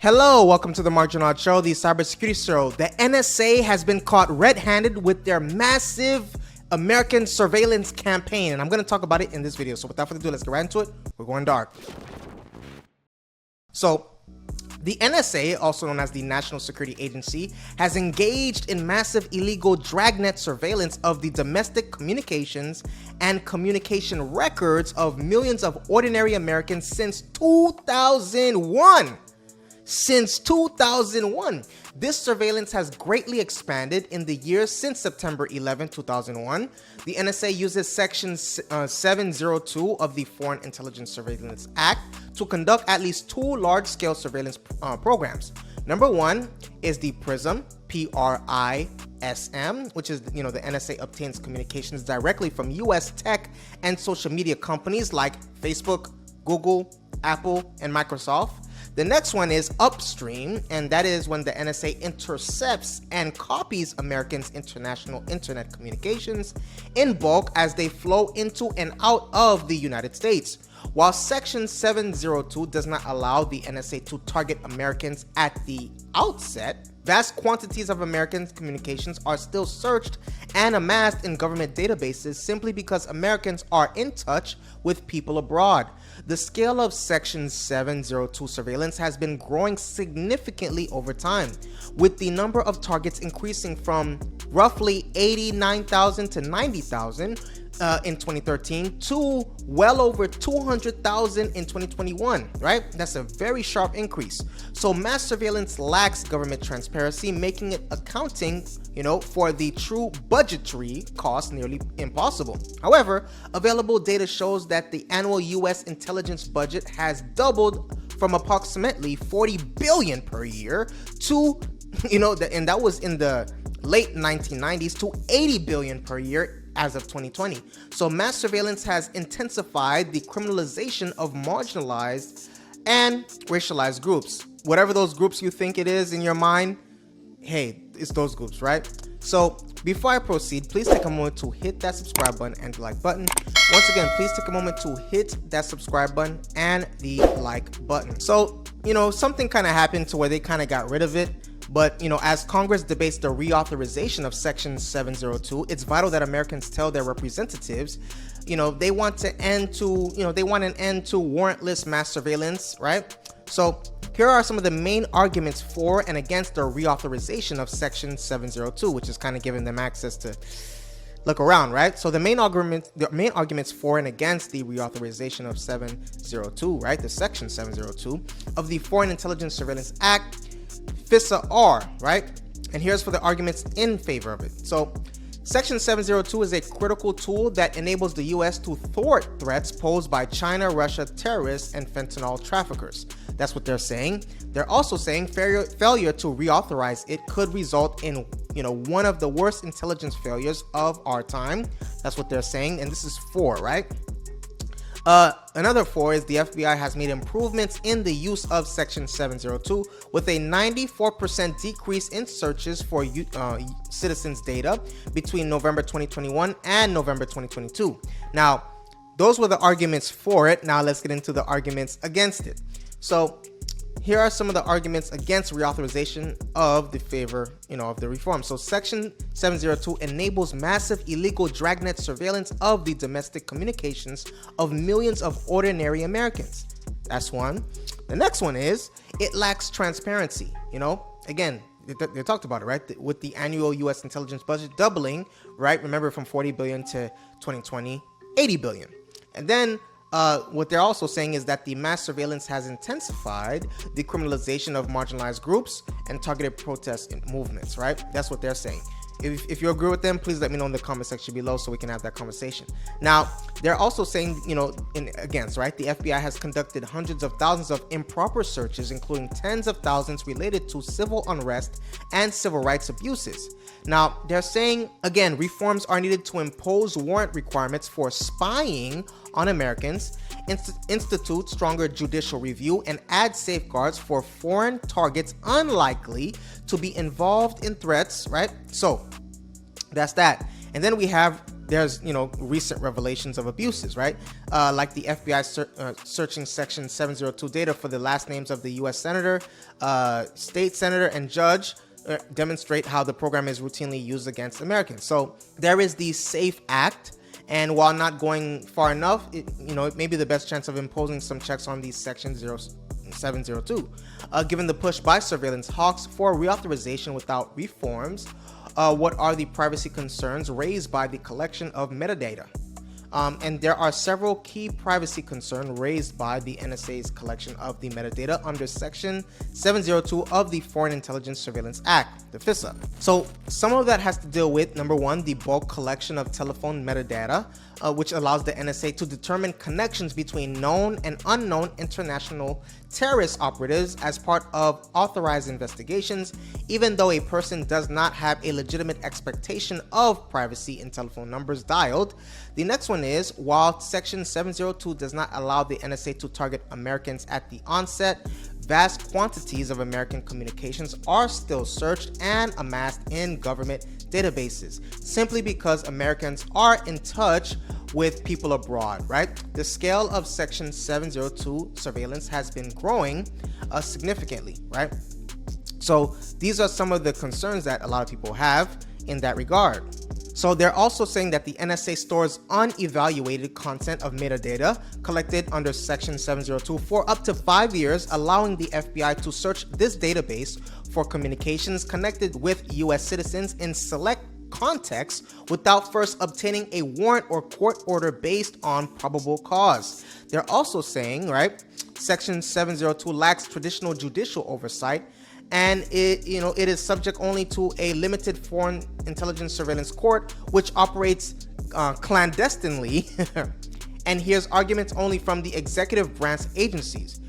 Hello, welcome to the Marginal Show, the cybersecurity show. The NSA has been caught red-handed with their massive American surveillance campaign, and I'm going to talk about it in this video. So without further ado, let's get right into it. We're going dark. So the NSA, also known as the National Security Agency, has engaged in massive illegal dragnet surveillance of the domestic communications and communication records of millions of ordinary Americans since 2001. Since 2001, this surveillance has greatly expanded in the years since September 11, 2001. The NSA uses Section 702 of the Foreign Intelligence Surveillance Act to conduct at least two large-scale surveillance programs. Number one is the PRISM, P-R-I-S-M, which is, the NSA obtains communications directly from U.S. tech and social media companies like Facebook, Google, Apple, and Microsoft. The next one is upstream, and that is when the NSA intercepts and copies Americans' international internet communications in bulk as they flow into and out of the United States. While Section 702 does not allow the NSA to target Americans at the outset, vast quantities of Americans' communications are still searched and amassed in government databases simply because Americans are in touch with people abroad. The scale of Section 702 surveillance has been growing significantly over time, with the number of targets increasing from roughly 89,000 to 90,000 in 2013 to well over 200,000 in 2021, right? That's a very sharp increase. So mass surveillance lacks government transparency, making it accounting, for the true budgetary cost nearly impossible. However, available data shows that the annual US intelligence budget has doubled from approximately 40 billion per year to, and that was in the late 1990s, to 80 billion per year as of 2020. So mass surveillance has intensified the criminalization of marginalized and racialized groups. Whatever those groups you think it is in your mind, hey, it's those groups, right? So before I proceed, please take a moment to hit that subscribe button and the like button. Once again, please take a moment to hit that subscribe button and the like button. So, something kind of happened to where they kind of got rid of it. But, as Congress debates the reauthorization of Section 702, it's vital that Americans tell their representatives, they want an end to warrantless mass surveillance, right? So here are some of the main arguments for and against the reauthorization of Section 702, which is kind of giving them access to look around, right? So the main arguments for and against the reauthorization of 702, right? The Section 702 of the Foreign Intelligence Surveillance Act, FISA-R, right? And here's for the arguments in favor of it. So Section 702 is a critical tool that enables the U.S. to thwart threats posed by China, Russia, terrorists, and fentanyl traffickers. That's what they're saying. They're also saying failure to reauthorize it could result in, one of the worst intelligence failures of our time. That's what they're saying. And this is 4, right? Another 4 is the FBI has made improvements in the use of Section 702 with a 94% decrease in searches for citizens' data between November 2021 and November 2022. Now, those were the arguments for it. Now let's get into the arguments against it. So here are some of the arguments against reauthorization of the favor, of the reform. So Section 702 enables massive illegal dragnet surveillance of the domestic communications of millions of ordinary Americans. That's one. The next one is it lacks transparency. Again, they talked about it, right? With the annual U.S. intelligence budget doubling, right? Remember, from 40 billion to 2020, 80 billion. And then what they're also saying is that the mass surveillance has intensified the criminalization of marginalized groups and targeted protest movements, right? That's what they're saying. If you agree with them, please let me know in the comment section below so we can have that conversation. Now, they're also saying, against, right? The FBI has conducted hundreds of thousands of improper searches, including tens of thousands related to civil unrest and civil rights abuses. Now, they're saying, again, reforms are needed to impose warrant requirements for spying on Americans, institute stronger judicial review, and add safeguards for foreign targets unlikely to be involved in threats, right? So that's that. And then we have there's, recent revelations of abuses, right? Like the FBI searching Section 702 data for the last names of the U.S. senator, state senator, and judge demonstrate how the program is routinely used against Americans. So there is the SAFE Act, and while not going far enough, it may be the best chance of imposing some checks on these Section 702. Given the push by surveillance hawks for reauthorization without reforms, what are the privacy concerns raised by the collection of metadata? And there are several key privacy concerns raised by the NSA's collection of the metadata under Section 702 of the Foreign Intelligence Surveillance Act, the FISA. So some of that has to deal with, number one, the bulk collection of telephone metadata, which allows the NSA to determine connections between known and unknown international terrorist operatives as part of authorized investigations, even though a person does not have a legitimate expectation of privacy in telephone numbers dialed. The next one is, while Section 702 does not allow the NSA to target Americans at the onset, vast quantities of American communications are still searched and amassed in government databases, simply because Americans are in touch with people abroad, right? The scale of Section 702 surveillance has been growing significantly, right? So these are some of the concerns that a lot of people have in that regard. So they're also saying that the NSA stores unevaluated content of metadata collected under Section 702 for up to 5 years, allowing the FBI to search this database for communications connected with U.S. citizens in select contexts without first obtaining a warrant or court order based on probable cause. They're also saying, right, Section 702 lacks traditional judicial oversight, and it is subject only to a limited foreign intelligence surveillance court, which operates clandestinely and hears arguments only from the executive branch agencies.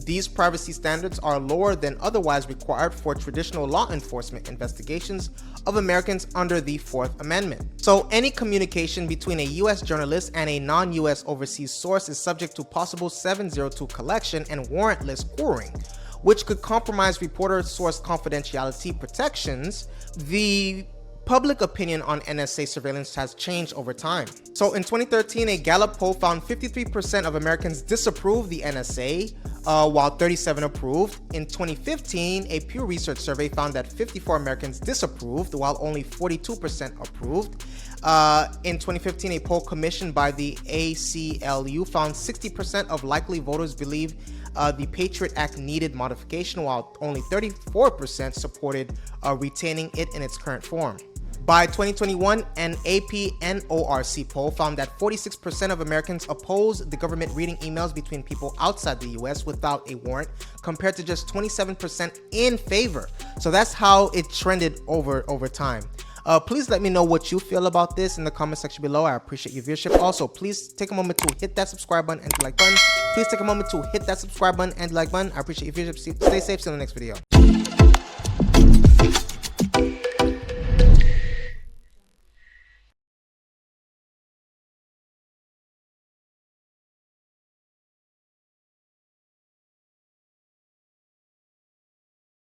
These privacy standards are lower than otherwise required for traditional law enforcement investigations of Americans under the Fourth Amendment. So any communication between a U.S. journalist and a non-U.S. overseas source is subject to possible 702 collection and warrantless coring, which could compromise reporter-source confidentiality protections. The public opinion on NSA surveillance has changed over time. So in 2013, a Gallup poll found 53% of Americans disapproved the NSA, while 37% approved. In 2015, a Pew Research survey found that 54 Americans disapproved, while only 42% approved. In 2015, a poll commissioned by the ACLU found 60% of likely voters believe the Patriot Act needed modification, while only 34% supported retaining it in its current form. By 2021, an AP NORC poll found that 46% of Americans opposed the government reading emails between people outside the US without a warrant, compared to just 27% in favor. So that's how it trended over time. Please let me know what you feel about this in the comment section below. I appreciate your viewership. Also, please take a moment to hit that subscribe button and the like button. Please take a moment to hit that subscribe button and the like button. I appreciate your viewership. Stay safe. See you in the next video.